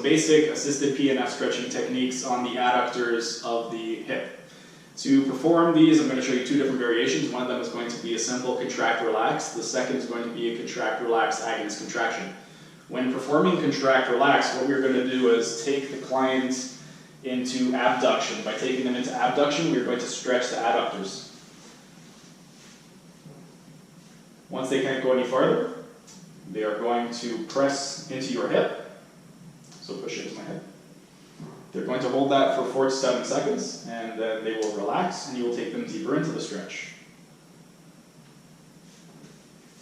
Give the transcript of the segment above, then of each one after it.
basic assisted PNF stretching techniques on the adductors of the hip. To perform these, I'm going to show you two different variations. One of them is going to be a simple contract-relax. The second is going to be a contract-relax agonist contraction. When performing contract-relax, what we're going to do is take the client into abduction. By taking them into abduction, we're going to stretch the adductors. Once they can't go any farther, they are going to press into your hip. So push into my hip. They're going to hold that for 4 to 7 seconds, and then they will relax, and you will take them deeper into the stretch.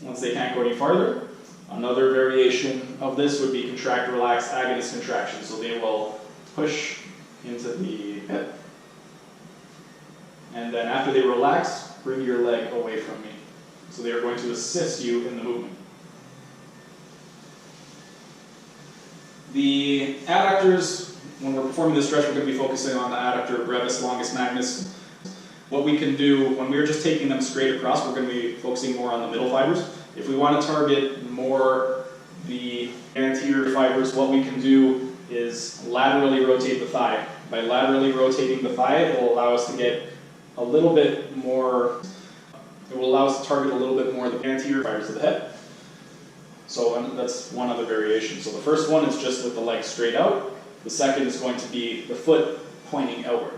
Once they can't go any farther, another variation of this would be contract-relax agonist contraction. So they will push into the hip, and then after they relax, bring your leg away from me. So they are going to assist you in the movement. The adductors, when we're performing this stretch, we're going to be focusing on the adductor brevis longus magnus. What we can do, when we're just taking them straight across, we're going to be focusing more on the middle fibers. If we want to target more the anterior fibers, what we can do is laterally rotate the thigh. By laterally rotating the thigh, it will allow us to get a little bit more, it will allow us to target a little bit more of the anterior fibers of the hip. So that's one other variation. So the first one is just with the leg straight out. The second is going to be the foot pointing outward.